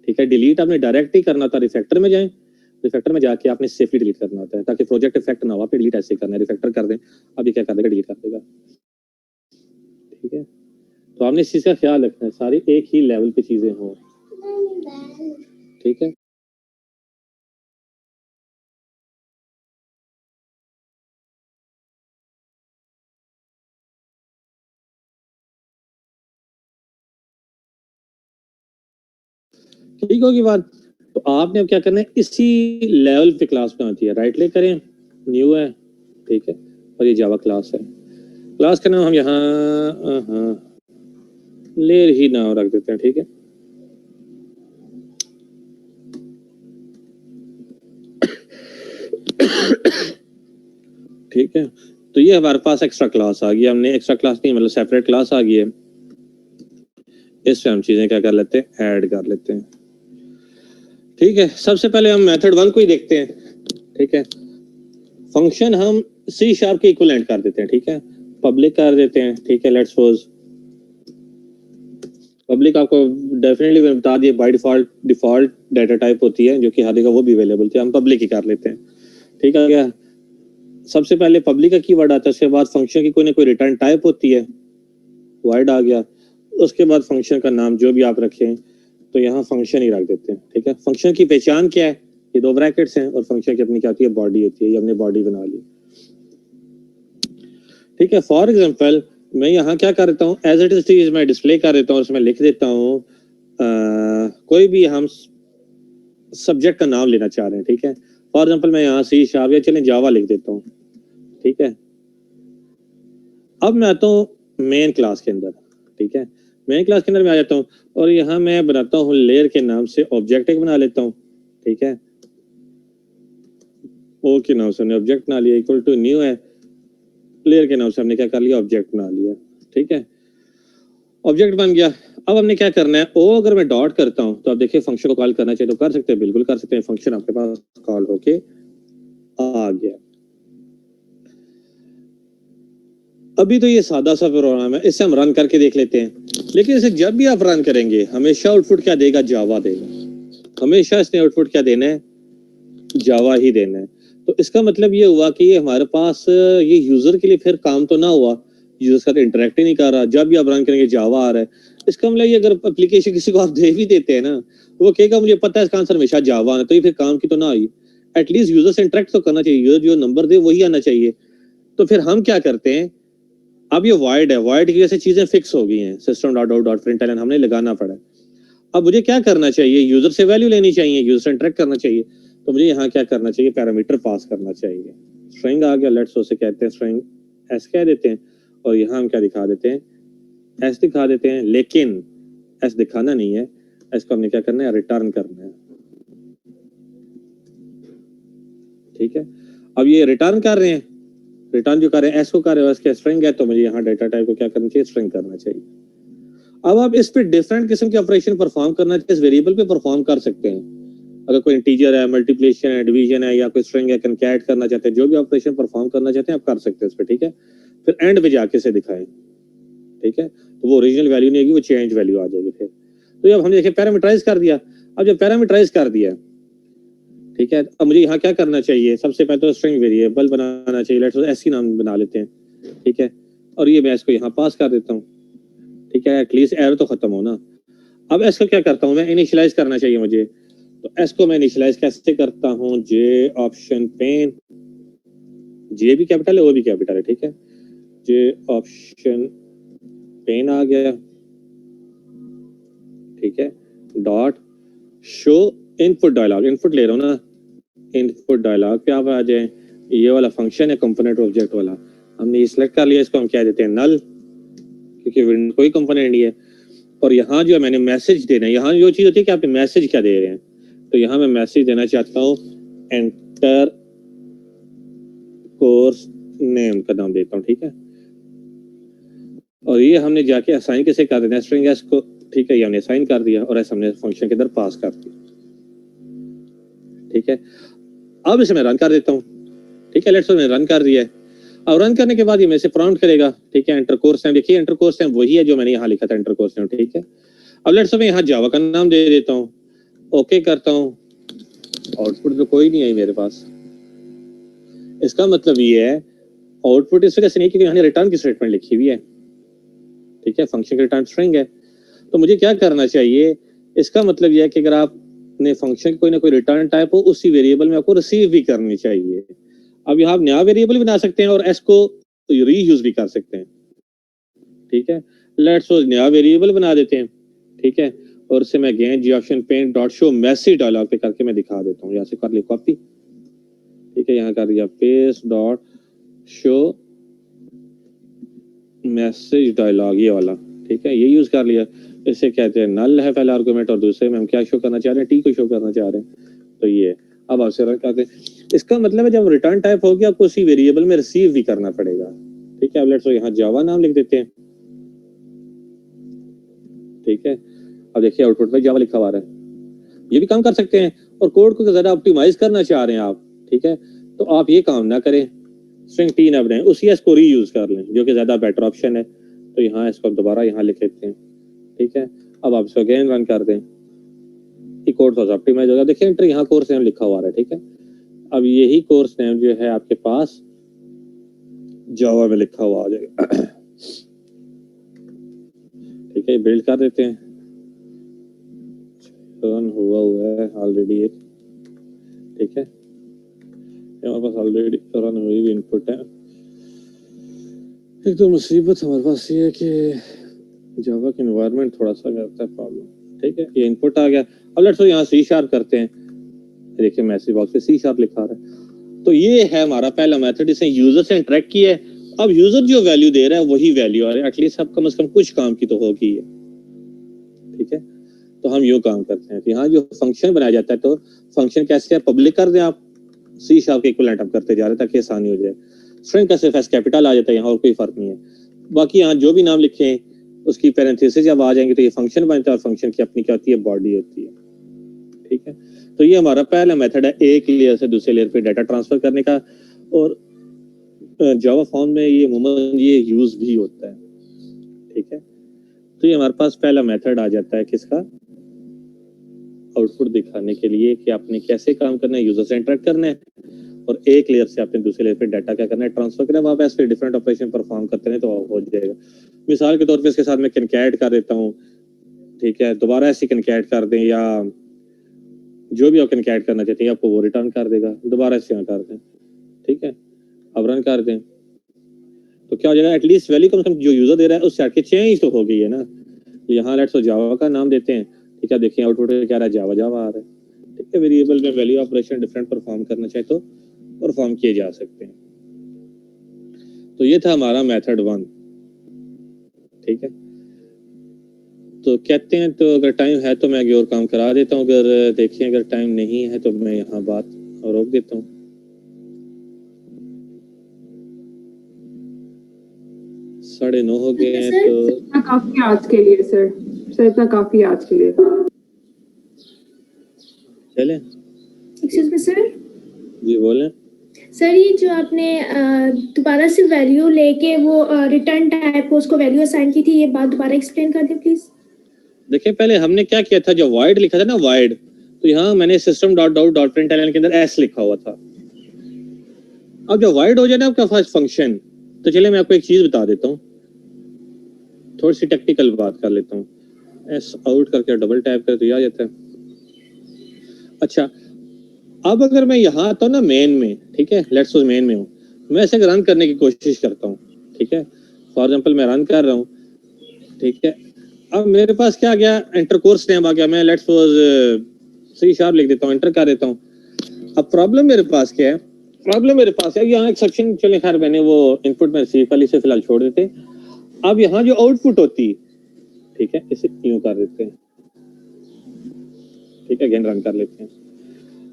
ठीक है, डिलीट आपने डायरेक्ट ही करना था, रिफैक्टर में जाएं। रिफैक्टर में जाके आपने सेफली डिलीट करना होता है ताकि प्रोजेक्ट इफेक्ट ना हो। आपने डिलीट ऐसे करना है, रिफैक्टर कर दें। अब ये क्या कर देगा, डिलीट कर देगा। ठीक है, तो आपने इस चीज का ख्याल रखना है, सारी एक ही लेवल पे चीजें हों। ठीक है, ठीक होगी बात। तो आपने अब क्या करना है, इसी लेवल पे क्लास बनाती है। राइट क्लिक करें, न्यू है। ठीक है, और ये जावा क्लास है। क्लास का नाम हम यहाँ लेयर ही नाम रख देते हैं। ठीक है, ठीक है, तो ये हमारे पास एक्स्ट्रा क्लास आ गई। हमने एक्स्ट्रा क्लास नहीं मतलब सेपरेट क्लास आ गई है। इससे हम चीजें क्या कर लेते हैं, ऐड कर लेते हैं। ठीक है, सबसे पहले हम मेथड 1 को ही देखते हैं। ठीक है, फंक्शन हम C# के इक्विवेलेंट कर देते हैं। ठीक है, पब्लिक कर देते हैं। ठीक है, लेट्स सपोज पब्लिक आपको डेफिनेटली बता दिए बाय डिफॉल्ट डाटा टाइप होती है जो कि हर जगह वो भी अवेलेबल थी, हम पब्लिक ही कर लेते हैं। ठीक है, क्या सबसे पहले पब्लिक का कीवर्ड आता है, उसके बाद फंक्शन की कोई ना कोई रिटर्न टाइप होती है, वॉइड आ गया। उसके बाद फंक्शन का नाम जो भी आप रखें, तो यहाँ फंक्शन ही रख देते हैं। ठीक है, फंक्शन की पहचान क्या है, ये 2 ब्रैकेट्स हैं और फंक्शन की अपनी क्या होती है, बॉडी होती है। ये हमने बॉडी बना ली। ठीक है, फॉर एग्जाम्पल मैं यहाँ क्या कर देता हूँ, एज इट इज मैं डिस्प्ले कर देता हूँ, उसमें लिख देता हूँ कोई भी हम सब्जेक्ट का नाम लेना चाह रहे हैं। ठीक है, फॉर एग्जाम्पल मैं यहाँ C# या चलें जावा लिख देता हूँ, ठीक है। अब मैं आता हूँ मेन क्लास के अंदर, ठीक है। मेन क्लास के अंदर मैं आ जाता हूँ और यहाँ मैं बनाता हूँ लेयर के नाम से ऑब्जेक्ट एक बना लेता हूँ, ठीक है। ओ के नाम से हमने ऑब्जेक्ट बना लिया, इक्वल टू न्यू है, लेयर के नाम से हमने क्या कर लिया, ऑब्जेक्ट बना लिया, ठीक है। ऑब्जेक्ट बन गया। अब हमने क्या करना है, ओ अगर मैं डॉट करता हूँ तो आप देखिए फंक्शन को कॉल करना चाहिए तो कर सकते हैं, बिल्कुल कर सकते हैं। फंक्शन आपके पास कॉल होके आ गया। अभी तो ये सादा सा प्रोग्राम है, इसे हम रन करके देख लेते हैं। लेकिन इसे जब भी आप रन करेंगे हमेशा आउटपुट क्या देगा, जावा देगा। हमेशा इसने आउटपुट क्या देना है, जावा ही देना है। तो इसका मतलब ये हुआ कि ये हमारे पास ये यूजर के लिए फिर काम तो ना हुआ, यूजर साथ इंटरेक्ट ही नहीं कर रहा। जब भी आप रन करेंगे जावा आ रहा है। इसका मतलब ये अगर एप्लीकेशन किसी को आप दे भी देते हैं ना, वो कहेगा मुझे पता है इसका आंसर हमेशा जावा है, तो ये फिर काम की तो ना हुई। एटलीस्ट यूजर से इंटरेक्ट तो करना चाहिए, यूजर जो नंबर दे वही आना चाहिए। तो फिर हम क्या करते हैं, अब ये वॉइड है, वॉइड की वजह से चीजें फिक्स हो गई हैं, system dot out dot println हमने लगाना पड़ा। अब मुझे क्या करना चाहिए, यूजर से वैल्यू लेनी चाहिए, यूजर से इंटरेक्ट करना चाहिए। तो मुझे यहाँ क्या करना चाहिए, पैरामीटर पास करना चाहिए। स्ट्रिंग आ गया, लेट्स उसे कहते हैं स्ट्रिंग एस कह देते हैं, और यहाँ हम क्या दिखा देते हैं, एस दिखा देते हैं। लेकिन एस दिखाना नहीं है, एस को हमने क्या करना है, रिटर्न करना है, ठीक है। अब ये रिटर्न कर रहे हैं, रिटर्न जो कर रहे हैं एस को कर रहे हो, इसके स्ट्रिंग है, तो मुझे यहाँ डेटा टाइप को क्या करना चाहिए, स्ट्रिंग करना चाहिए। अब आप इस पे डिफरेंट किस्म के ऑपरेशन परफॉर्म करना चाहिए, इस वेरिएबल पे परफॉर्म कर सकते हैं। अगर कोई इंटीजर है, मल्टीप्लिकेशन है, डिवीजन है, या कोई स्ट्रिंग है, कंकैट करना चाहते हैं, जो भी ऑपरेशन परफॉर्म करना चाहते हैं आप कर सकते हैं इस पे, ठीक है। फिर एंड पे जाके से दिखाएं, ठीक है। तो वो ओरिजिनल वैल्यू नहीं आएगी, वो चेंज वैल्यू आ जाएगी फिर। तो जब हमने देखे पैरामीटराइज कर दिया, अब जब पैरामीटराइज कर दिया, ठीक है, अब मुझे यहाँ क्या करना चाहिए, सबसे पहले तो स्ट्रिंग वेरिएबल बनाना चाहिए। लेट्स ऐसी नाम बना लेते हैं, ठीक है। और ये मैं इसको यहाँ पास कर देता हूँ, ठीक है। एटलीस्ट एरर तो खत्म हो ना। अब इसको क्या करता हूँ मैं, इनिशियलाइज करना चाहिए मुझे। तो एस को मैं इनिशियलाइज कैसे करता हूँ, जे ऑप्शन पेन, जे भी कैपिटल है, ओ भी कैपिटल है, ठीक है। जे ऑप्शन पेन आ गया, ठीक है। Dot show input dialog, input ले रहा हूँ ना, इनपुट डायलॉग पे आप आ जाए। ये वाला फंक्शन है कंपोनेंट ऑब्जेक्ट वाला, हमने ये सिलेक्ट कर लिया, इसको हम क्या देते हैं, नल, क्योंकि कोई कंपोनेंट नहीं है। और यहाँ जो मैंने मैसेज देना है, यहाँ जो चीज होती है कि आप मैसेज क्या दे रहे हैं, तो यहाँ मैं मैसेज देना चाहता हूँ एंटर कोर्स नेम का नाम देता हूँ, ठीक है। और ये हमने जाके असाइन कैसे कर देना है, स्ट्रिंग एस को, ठीक है, ये हमने असाइन कर दिया और ऐसा हमने फंक्शन के अंदर पास कर दिया, ठीक है। अब इसे मैं रन कर देता हूँ, ठीक है। लेट्स मैंने रन कर दिया है। अब रन करने के बाद ये मेरे से प्रॉम्प्ट करेगा, ठीक है, एंटर कोर्स नेम। देखिए एंटर कोर्स नेम वही है जो मैंने यहाँ लिखा था, एंटर कोर्स नेम, ठीक है। अब लेट्स मैं यहाँ जावा का नाम दे देता हूँ, ओके करता हूँ। आउटपुट तो कोई नहीं है मेरे पास। इसका मतलब ये है आउटपुट इस वजह से नहीं क्योंकि यहाँ रिटर्न की स्टेटमेंट लिखी हुई है, ठीक है। फंक्शन का रिटर्न स्ट्रिंग है। तो मुझे क्या करना चाहिए, इसका मतलब यह है कि अगर आपने फंक्शन कोई ना कोई रिटर्न टाइप हो, उसी वेरिएबल में आपको रिसीव भी करनी चाहिए। अब यहाँ आप नया वेरिएबल बना सकते हैं और एस को रीयूज भी कर सकते हैं, ठीक है। लेट्स नया वेरिएबल बना देते हैं, ठीक है। और इससे मैं again G option pane dot show message dialog पे करके मैं दिखा देता हूँ। यहाँ से कर ली कॉपी, ठीक है, यहाँ कर दिया paste dot show message dialogue, ये वाला, ठीक है, ये यूज कर लिया। इसे कहते हैं नल है पहला आर्गुमेंट, और दूसरे में हम क्या शो करना चाह रहे हैं, टी को शो करना चाह रहे हैं। तो ये अब आपसे रन करते हैं। इसका मतलब है जब रिटर्न टाइप होगी आपको उसी वेरिएबल में रिसीव भी करना पड़ेगा, ठीक है। अब लेट्स यहाँ जावा नाम लिख देते हैं, ठीक है। अब देखिए आउटपुट में जावा लिखा हुआ है। ये भी काम कर सकते हैं, और कोड को ज्यादा ऑप्टिमाइज करना चाह रहे हैं आप, ठीक है, तो आप ये काम ना करें, स्ट्रिंग टी ना बनाएं, उसी एस को रीयूज कर लें जो कि ज्यादा बेटर ऑप्शन है। तो यहाँ इसको दोबारा यहाँ लिख लेते हैं, ठीक है। अब आप इसको अगेन रन कर दें, कोड थोड़ा ऑप्टिमाइज होगा। देखिए एंटर यहाँ कोर्स नेम लिखा हुआ है, ठीक है। अब यही कोर्स नेम जो है आपके पास जावा में लिखा हुआ आ जाएगा, ठीक है। बिल्ड कर देते हैं, रन हुआ है ऑलरेडी एक, ठीक है, हमारे पास ऑलरेडी रन हुई भी इनपुट है। एक तो मुसीबत हमारे पास ये है कि जावा का एनवायरनमेंट थोड़ा सा करता है प्रॉब्लम, ठीक है। ये इनपुट आ गया। अब लेट्स यहाँ C# करते हैं, देखिए मैसेज बॉक्स पे C# लिखा रहा है। तो ये है हमारा पहला मेथड, इसने यूजर से इंटरेक्ट किया है। अब यूजर जो वैल्यू दे रहा है वही वैल्यू आ रही है, एटलीस्ट अब कम से कम कुछ काम की तो होगी है। ठीक है, तो हम यूँ काम करते हैं कि हाँ जो फंक्शन बनाया जाता है, तो फंक्शन कैसे है, पब्लिक कर दें आप, C# के इक्विवेलेंट आप करते जा रहे हैं ताकि आसानी हो जाए। स्ट्रिंग का सिर्फ एस कैपिटल आ जाता है यहाँ, और कोई फर्क नहीं है। बाकी यहाँ जो भी नाम लिखें उसकी पैरेंथेसिस जब आ जाएंगे तो ये फंक्शन बनता है, और फंक्शन की अपनी क्या होती है, बॉडी होती है। ठीक है, तो ये हमारा पहला मेथड है एक लेयर से दूसरे लेयर पे डाटा ट्रांसफर करने का, और जावा फॉर्म में ये अमूमन ये यूज भी होता है। ठीक है, तो ये हमारे पास पहला मेथड आ जाता है किसका, आउटपुट दिखाने के लिए कि आपने कैसे काम करना है, यूजर से इंटरेक्ट करना है, और एक लेयर से आपने दूसरे लेयर पे डाटा क्या करना है, ट्रांसफर करना है। वहाँ पे ऐसे डिफरेंट ऑपरेशन परफॉर्म करते हैं तो हो जाएगा। मिसाल के तौर पे इसके साथ मैं कनकैट कर देता हूँ, ठीक है, दोबारा ऐसे कनकैट कर दें, या जो भी आप कनकैट करना चाहते हैं आपको वो रिटर्न कर देगा, दोबारा ऐसे यहाँ कर दें। ठीक है, अब रन कर दें तो क्या हो जाएगा, एटलीस्ट वैल्यू कम से कम जो यूजर दे रहा है उससे हटके चेंज तो हो गई है ना। यहाँ लेट्स जावा का नाम देते हैं। ठीक है, देखिए आउटपुट क्या रहा है, जावा जावा आ रहा है। ठीक है, वेरिएबल में वैल्यू ऑपरेशन डिफरेंट परफॉर्म करना चाहे तो परफॉर्म किए जा सकते हैं। तो ये था हमारा मेथड 1। ठीक है, तो कहते हैं, तो अगर टाइम है तो मैं आगे और काम करा देता हूँ, अगर देखें अगर टाइम नहीं है तो मैं यहाँ बात रोक देता हूँ। 9:30 हो गए हैं, तो इतना काफी आज के लिए सर इतना काफी आज के लिए। चलें। Excuse me sir. जी बोलें। सर ये जो आपने दोबारा से वैल्यू लेके वो रिटर्न टाइप को उसको वैल्यू असाइन की थी, ये बात दोबारा एक्सप्लेन कर दें प्लीज। देखिए पहले हमने क्या किया था, जो void लिखा था ना void, तो यहाँ मैंने system.out.println के अंदर s लिखा हुआ था। अब जब void हो जाए ना आपका फर्स्ट फंक्शन, तो चलिए मैं आपको एक चीज बता देता हूँ, थोड़ी सी टेक्निकल बात कर लेता हूँ। s आउट करके डबल टाइप कर तो ये आ जाता है। अच्छा, अब अगर मैं यहाँ आता हूँ ना मेन में, ठीक है, लेट्स सपोज मेन में हूँ, मैं ऐसे रन करने की कोशिश करता हूँ। ठीक है, फॉर एग्जाम्पल मैं रन कर रहा हूँ। ठीक है, अब मेरे पास क्या आ गया, एंटर कोर्स नेम आ गया, मैं लेट्स सपोज C# लिख देता हूँ, एंटर कर देता हूँ। अब प्रॉब्लम मेरे पास क्या है, प्रॉब्लम मेरे पास है यहाँ एक सेक्शन, चले खैर मैंने वो इनपुट में रिसीव वाली से फिलहाल छोड़ देते हैं। अब यहाँ जो आउटपुट होती है, ठीक है, इसे यूं कर देते हैं। ठीक है, अगेन रन कर लेते हैं।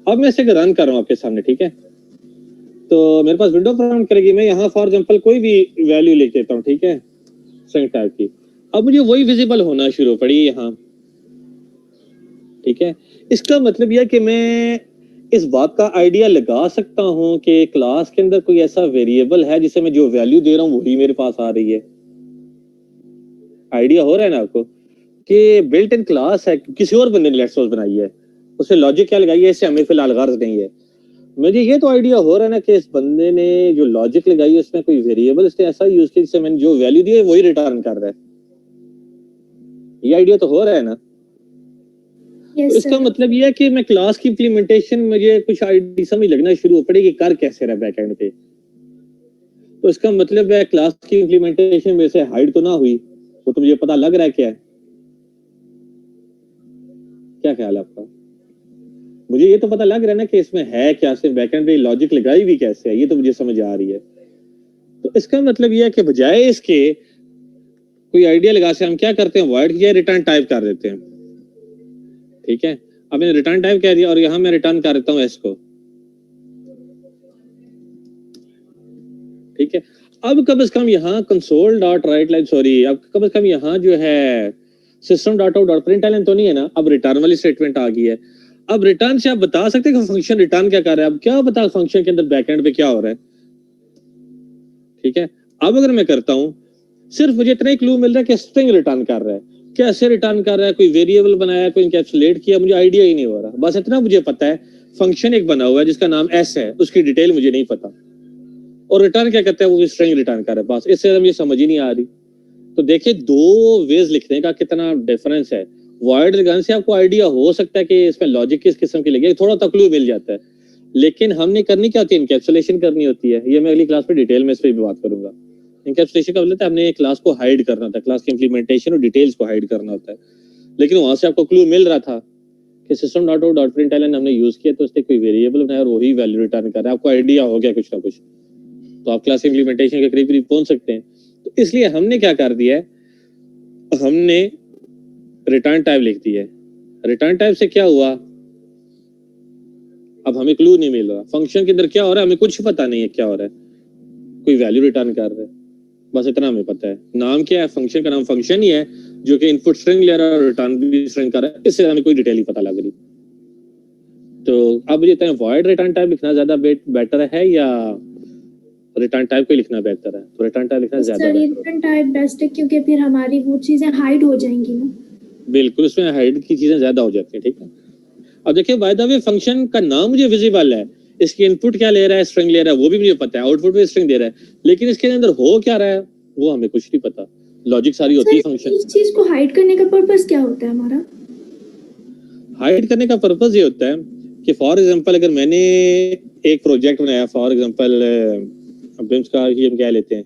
अब मैं इसे रन कर रहा हूँ आपके सामने। ठीक है, तो मेरे पास विंडो प्रॉम्प्ट करेगी, मैं यहाँ फॉर एग्जांपल कोई भी वैल्यू लिख देता हूँ। ठीक है, स्ट्रिंग टाइप की। अब मुझे वही विजिबल होना शुरू पड़ी यहाँ। ठीक है, इसका मतलब यह कि मैं इस बात का आइडिया लगा सकता हूँ कि क्लास के अंदर कोई ऐसा वेरिएबल है जिसे मैं जो वैल्यू दे रहा हूँ वही मेरे पास आ रही है। आइडिया हो रहा है ना आपको कि बिल्ट इन क्लास है, किसी और बंदे ने लेट्स सपोज बनाई है, उसे लॉजिक क्या लगाई है, इससे हमें फिलहाल गर्ज नहीं है। मुझे ये तो आइडिया हो रहा है ना कि इस बंदे ने जो लॉजिक लगाई है उसमें कोई वेरिएबल इसने ऐसा यूज किया जिससे मैंने जो वैल्यू दी है वही रिटर्न कर रहा है। ये आइडिया तो हो रहा है ना। Yes, तो इसका sir. मतलब ये है कि मैं क्लास की इम्प्लीमेंटेशन मुझे कुछ आइडिया समझ लगना शुरू हो पड़ेगी कर कैसे रहा बैकएंड पे। तो इसका मतलब है क्लास की इम्प्लीमेंटेशन में से हाइड तो ना हुई, वो तो मुझे पता लग रहा है क्या है। क्या ख्याल है आपका? मुझे ये तो पता लग रहा है ना कि इसमें है क्या, सिर्फ बैकएंड पे लॉजिक लगाई भी कैसे है, ये तो मुझे समझ आ रही है। तो इसका मतलब ये है कि बजाय इसके कोई आइडिया लगा से हम क्या करते हैं, void किया रिटर्न टाइप कर देते हैं। ठीक है, अब मैंने रिटर्न टाइप कह दिया और यहां मैं रिटर्न कर देता हूं s को। ठीक है, अब कम से कम यहाँ console dot right line, sorry, अब कम से कम यहाँ जो है system.out.println तो नहीं है ना, अब रिटर्न वाली स्टेटमेंट आ गई है। अब रिटर्न से आप बता सकते हैं कि फंक्शन रिटर्न क्या कर रहा है। अब क्या पता फंक्शन के अंदर बैकएंड पे क्या हो रहा है। ठीक है, अब अगर मैं करता हूं, सिर्फ मुझे इतना ही क्लू मिल रहा है कि स्ट्रिंग रिटर्न कर रहा है, कैसे रिटर्न कर रहा है, कोई वेरिएबल बनाया, कोई इनकैप्सुलेट किया, मुझे आइडिया ही नहीं हो रहा। बस इतना मुझे पता है फंक्शन एक बना हुआ है जिसका नाम s है, उसकी डिटेल मुझे नहीं पता, और रिटर्न क्या करता है, वो स्ट्रिंग रिटर्न कर रहा है। बस इससे मुझे समझ ही नहीं आ रही। तो देखिए दो वेज लिखने का कितना डिफरेंस है। void लगाने से आपको आइडिया हो सकता है कि इसमें लॉजिक किस किस्म की लगी, थोड़ा सा क्लू मिल जाता है, लेकिन हमने करनी क्या होती है, इनकैप्सुलेशन करनी होती है। ये मैं अगली क्लास में डिटेल में इस पर भी बात करूंगा। इनकैप्सुलेशन का मतलब हमने क्लास को हाइड करना था, क्लास की इंप्लीमेंटेशन और डिटेल्स को हाइड करना होता है। लेकिन वहां से आपको क्लू मिल रहा था कि system dot out dot println हमने यूज किया तो उसने कोई वेरिएबल बनाया और वही वैल्यू रिटर्न कर रहा है। आपको आइडिया हो गया कुछ ना कुछ, तो आप क्लास इम्प्लीमेंटेशन के करीब करीब पहुंच सकते हैं। तो इसलिए हमने क्या कर दिया है, हमने रिटर्न टाइप लिख दिया है। रिटर्न टाइप से क्या हुआ, अब हमें क्लू नहीं मिल रहा फंक्शन के अंदर क्या हो रहा है, हमें कुछ पता नहीं है क्या हो रहा है, कोई वैल्यू रिटर्न कर रहा है, बस इतना हमें पता है। नाम क्या है, फंक्शन का नाम फंक्शन ही है जो कि इनपुट स्ट्रिंग ले रहा है और रिटर्न भी स्ट्रिंग कर रहा है, इससे हमें कोई डिटेल ही पता लग रही। तो अब ये तय वॉइड रिटर्न टाइप लिखना ज्यादा बेटर है या रिटर्न टाइप को लिखना बेहतर है? तो रिटर्न टाइप लिखना ज्यादा सर बेहतर है। रिटर्न टाइप बेस्ट है क्योंकि फिर हमारी वो चीजें हाइड हो जाएंगी ना। बिल्कुल, उसमें हाइड की चीजें ज्यादा हो जाती है। ठीक है, अब देखिए बाय द वे फंक्शन का नाम मुझे विजिबल है, इसकी इनपुट क्या ले रहा है, स्ट्रिंग ले रहा है, वो भी मुझे पता है, आउटपुट में स्ट्रिंग दे रहा है, लेकिन इसके अंदर हो क्या रहा है वो हमें कुछ नहीं पता। लॉजिक सारी होती है सर फंक्शन। इस चीज को हाइड करने का पर्पस क्या होता है हमारा? हाइड करने का पर्पस ये होता है कि फॉर एग्जांपल अगर मैंने एक प्रोजेक्ट बनाया, फॉर एग्जांपल बिम्स का ही हम क्या लेते हैं,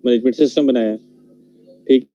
मैनेजमेंट सिस्टम बनाया, ठीक,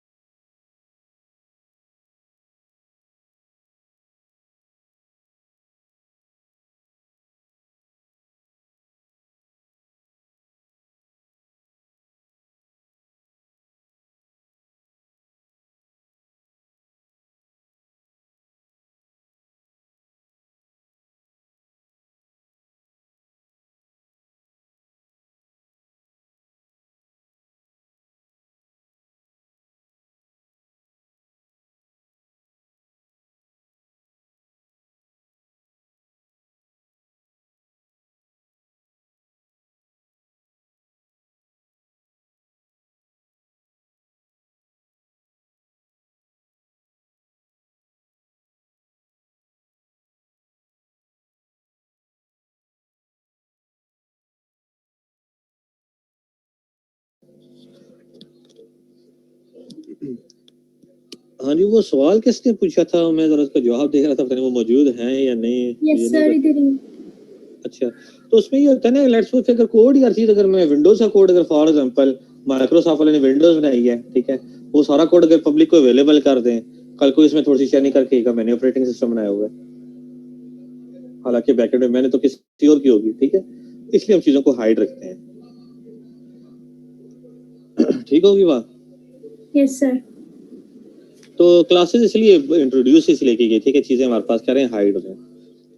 हाँ जी, वो सवाल किसने पूछा था, मैं जरा उसका जवाब देख रहा था, पता नहीं वो मौजूद हैं या नहीं। यस सर इधर ही। अच्छा, तो उसमें ये होता है ना, लेट्स सपोज अगर कोड या चीज, अगर मैं विंडोज का कोड, अगर फॉर एग्जांपल माइक्रोसॉफ्ट वाले ने विंडोज बनाई है, ठीक है, वो सारा कोड अगर पब्लिक को अवेलेबल कर दें, कल को इसमें थोड़ी सी शेयर नहीं करके का मैंने ऑपरेटिंग सिस्टम बनाया हुआ है, हालांकि बैकएंड में मैंने तो किसी और की होगी, ठीक है, इसलिए हम चीजों को हाइड रखते हैं। ठीक होगी बात? Yes sir. तो क्लासेस इसलिए इंट्रोड्यूस इसलिए की गई थी कि चीजें हमारे पास क्या रहे, हाइड हो जाए।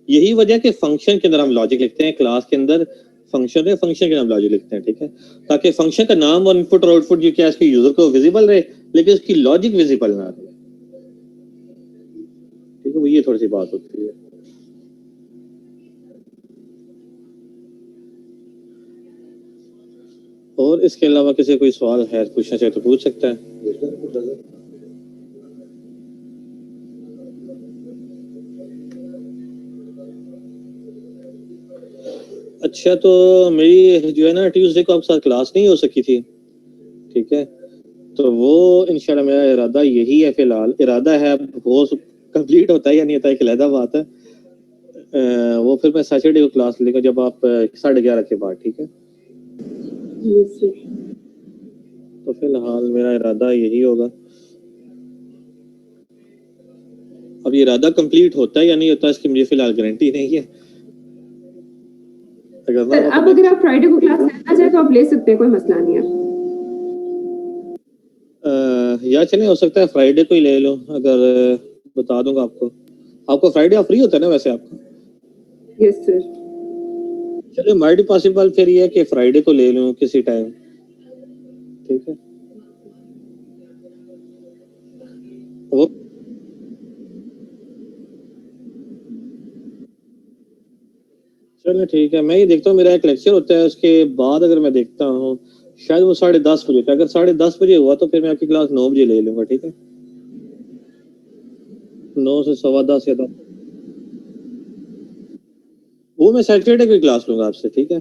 यही वजह कि फंक्शन के अंदर हम लॉजिक लिखते हैं, क्लास के अंदर फंक्शन है, फंक्शन के नाम लॉजिक लिखते हैं, ठीक है, ताकि फंक्शन का नाम और इनपुट और आउटपुट जो क्या इसके यूजर को विजिबल रहे, लेकिन उसकी लॉजिक विजिबल ना रहे। ठीक है, वो ये थोड़ी सी बात होती है। और इसके अलावा किसी कोई सवाल है पूछना चाहे तो पूछ सकता है। अच्छा, तो मेरी जो है ना ट्यूसडे को आपके साथ क्लास नहीं हो सकी थी, ठीक है, तो वो इंशाल्लाह मेरा इरादा यही है, फिलहाल इरादा है, वो कंप्लीट होता है या नहीं होता है एक अलग बात है। वो फिर मैं सैटरडे को क्लास लेगा जब आप 11:30 के बाद, ठीक है। Yes sir. तो फिलहाल मेरा इरादा यही होगा। अब ये इरादा कंप्लीट होता है या नहीं होता इसकी मुझे फिलहाल गारंटी नहीं है। अगर ना सर अब अगर आप फ्राइडे को क्लास लेना चाहे तो आप ले सकते हैं, कोई मसला नहीं है। या चले, हो सकता है फ्राइडे को ही ले लो, अगर बता दूंगा आपको। आपको फ्राइडे फ्री होता है ना वैसे आपका? Yes sir. चलिए, माइट बी पॉसिबल फिर ये है कि फ्राइडे को ले लूं किसी टाइम, ठीक है। वो चलो ठीक है, मैं ये देखता हूँ, मेरा एक लेक्चर होता है, उसके बाद अगर मैं देखता हूँ शायद वो 10:30 बजे, अगर 10:30 बजे हुआ तो फिर मैं आपकी क्लास 9 बजे ले लूंगा, ठीक है, 9 से 10:15 या 10। वो मैं सैटरडे की क्लास लूंगा आपसे, ठीक है।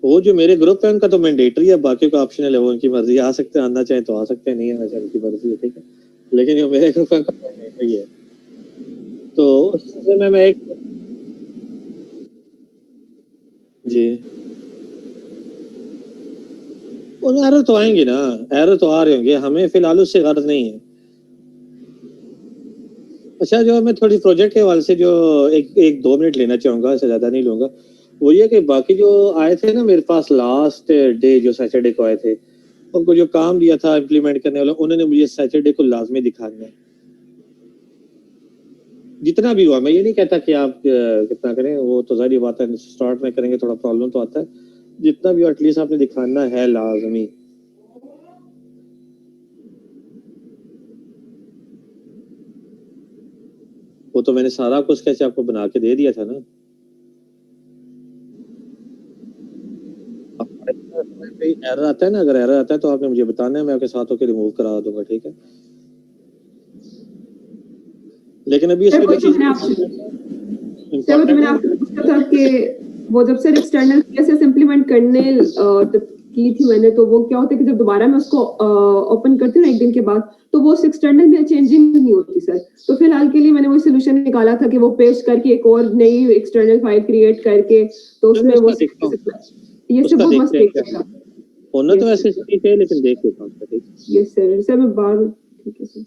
वो जो मेरे ग्रुप है उनका तो मैंडेटरी है, बाकी का ऑप्शनल है, वो उनकी मर्जी, आ सकते हैं, आना चाहे तो आ सकते हैं, नहीं आना चाहे उनकी मर्जी है, ठीक है, लेकिन जो मेरे ग्रुप है उनका मैंडेटरी है। तो उस सिलसिले में मैं एक जी, उन एरर तो आएंगे ना, एरर तो आ रहे होंगे, हमें फिलहाल उससे गर्ज नहीं है। अच्छा, जो मैं थोड़ी प्रोजेक्ट के हवाले से जो एक 2 मिनट लेना चाहूंगा, इससे ज्यादा नहीं लूंगा, वो ये कि बाकी जो आए थे ना मेरे पास लास्ट डे, जो सैटरडे को आए थे, उनको जो काम दिया था इम्प्लीमेंट करने वाला, उन्होंने मुझे सैटरडे को लाजमी दिखाना है, जितना भी हुआ। मैं ये नहीं कहता कि आप कितना करें, वो तो जाहिर बात है, स्टार्ट में करेंगे थोड़ा प्रॉब्लम तो आता है, जितना भी हो एटलीस्ट आपने दिखाना है लाजमी। वो तो मैंने सारा कुछ कैसे आपको बना के दे दिया था ना। एरर आता है ना, अगर एरर आता है तो आपने मुझे बताना है, मैं आपके साथ होकर रिमूव करा दूंगा, ठीक है। लेकिन अभी सर, इसमें वो जो तो चीज मैंने आपसे पूछा था कि वो जब सर एक्सटर्नल केसेस इंप्लीमेंट करने जब की थी मैंने, तो वो क्या होता है कि जब दोबारा मैं उसको ओपन करती हूँ ना 1 दिन के बाद, तो वो एक्सटर्नल में चेंजिंग नहीं होती सर। तो फिलहाल के लिए मैंने वो सोल्यूशन निकाला था कि वो पेस्ट करके एक और नई एक्सटर्नल फाइल क्रिएट करके, तो उसमें वो ये सब बहुत मिस्टेक था। होना तो ऐसे ठीक है, लेकिन देख लेता हूँ उसका, ठीक है। यस सर मैं बार ठीक है सर।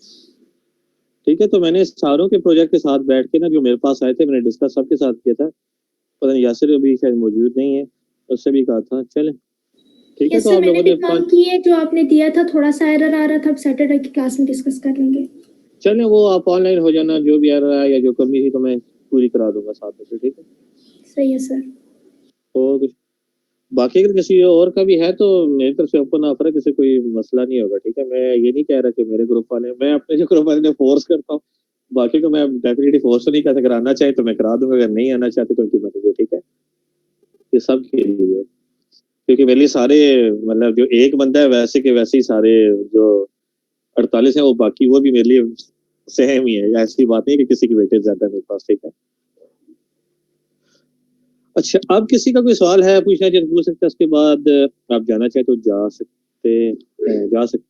ठीक है, तो मैंने सारों के प्रोजेक्ट के साथ बैठ के ना, जो मेरे पास आए थे, मैंने डिस्कस सबके साथ किया था। पता नहीं यासिर अभी शायद मौजूद नहीं है, उससे भी कहा था, चले ठीक है। यस तो सर, आप मैंने लोगों भी ने काम किए, जो आपने दिया था थोड़ा सा एरर आ रहा था, अब सैटरडे की क्लास में डिस्कस कर लेंगे। चले, वो आप ऑनलाइन हो जाना, जो भी आ रहा है या जो कमी थी तो मैं पूरी करा दूंगा साथ में से, ठीक है। सही है सर। और कुछ बाकी अगर किसी और का भी है तो मेरी तरफ से ओपन ऑफर है, किसी कोई मसला नहीं होगा, ठीक है। मैं ये नहीं कह रहा कि मेरे ग्रुप वाले, मैं अपने जो ग्रुप वाले ने फोर्स करता हूँ, बाकी को मैं डेफिनेटली फोर्स तो नहीं करता, अगर आना चाहे तो मैं करा दूंगा, अगर नहीं आना चाहते तो उनकी मर्जी, ठीक है। ये सब के लिए, क्योंकि मेरे लिए सारे, मतलब जो एक बंदा है वैसे के वैसे ही सारे जो 48 है, वो बाकी वो भी मेरे लिए सेम ही है, ऐसी बात नहीं है कि किसी की वेटेज ज्यादा है मेरे पास, ठीक है। अच्छा, अब किसी का कोई सवाल है पूछना चाहे पूछ सकते हैं, उसके बाद आप जाना चाहे तो जा सकते हैं, जा सकते हैं।